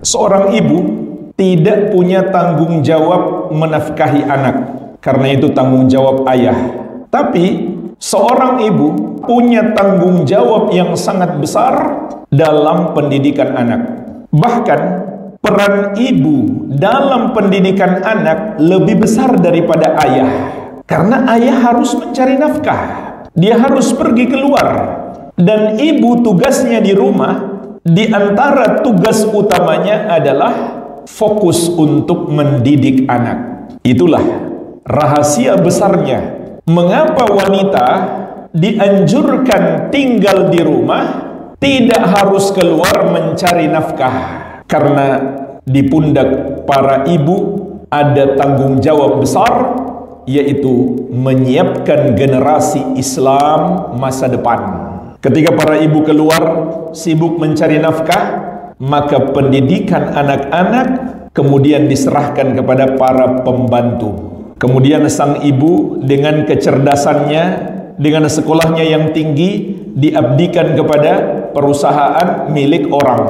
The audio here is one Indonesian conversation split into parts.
Seorang ibu tidak punya tanggung jawab menafkahi anak, karena itu tanggung jawab ayah. Tapi seorang ibu punya tanggung jawab yang sangat besar dalam pendidikan anak. Bahkan peran ibu dalam pendidikan anak lebih besar daripada ayah, karena ayah harus mencari nafkah, dia harus pergi keluar, dan ibu tugasnya di rumah. Di antara tugas utamanya adalah fokus untuk mendidik anak. Itulah rahasia besarnya mengapa wanita dianjurkan tinggal di rumah, tidak harus keluar mencari nafkah. Karena di pundak para ibu ada tanggung jawab besar, yaitu menyiapkan generasi Islam masa depan. Ketika para ibu keluar sibuk mencari nafkah, maka pendidikan anak-anak kemudian diserahkan kepada para pembantu. Kemudian sang ibu dengan kecerdasannya, dengan sekolahnya yang tinggi, diabdikan kepada perusahaan milik orang.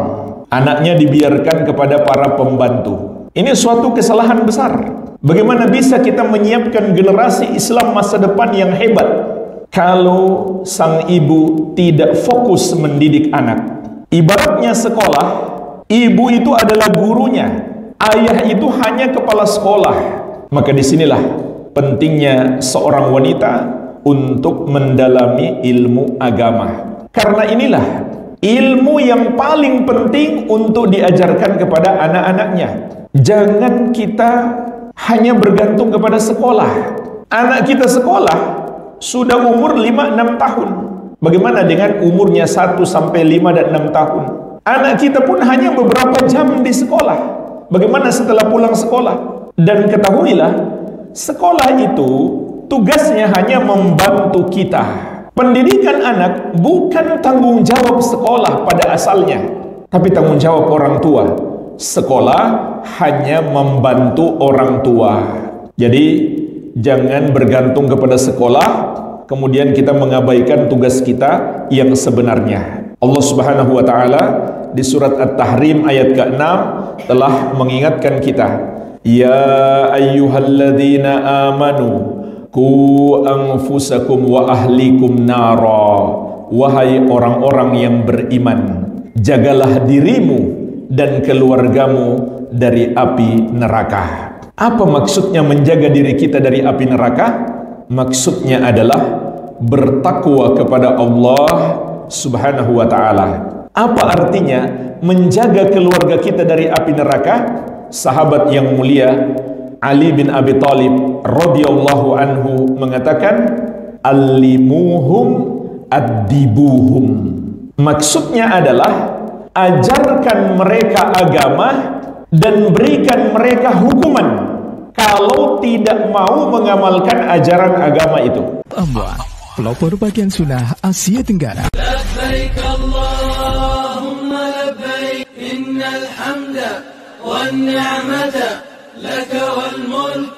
Anaknya dibiarkan kepada para pembantu. Ini suatu kesalahan besar. Bagaimana bisa kita menyiapkan generasi Islam masa depan yang hebat kalau sang ibu tidak fokus mendidik anak? Ibaratnya sekolah, ibu itu adalah gurunya, ayah itu hanya kepala sekolah. Maka disinilah pentingnya seorang wanita untuk mendalami ilmu agama. Karena inilah ilmu yang paling penting untuk diajarkan kepada anak-anaknya. Jangan kita hanya bergantung kepada sekolah. Anak kita sekolah sudah umur 5-6 tahun. Bagaimana dengan umurnya 1 sampai 5 dan 6 tahun? Anak kita pun hanya beberapa jam di sekolah. Bagaimana setelah pulang sekolah? Dan ketahuilah, sekolah itu tugasnya hanya membantu kita. Pendidikan anak bukan tanggung jawab sekolah pada asalnya, tapi tanggung jawab orang tua. Sekolah hanya membantu orang tua. Jadi jangan bergantung kepada sekolah, kemudian kita mengabaikan tugas kita yang sebenarnya. Allah Subhanahu wa taala di surat At-Tahrim ayat ke-6 telah mengingatkan kita, ya ayyuhalladzina amanu qu anfusakum wa ahlikum nara. Wahai orang-orang yang beriman, jagalah dirimu dan keluargamu dari api neraka. Apa maksudnya menjaga diri kita dari api neraka? Maksudnya adalah bertakwa kepada Allah Subhanahu wa ta'ala. Apa artinya menjaga keluarga kita dari api neraka? Sahabat yang mulia Ali bin Abi Thalib radhiyallahu anhu mengatakan, allimuhum addibuhum. Maksudnya adalah ajarkan mereka agama dan berikan mereka hukuman kalau tidak mau mengamalkan ajaran agama itu. Amwa, pelopor bagian sunnah Asia Tenggara. Labbaik Allahumma labbaik, innal hamda wan ni'mata laka wal mulk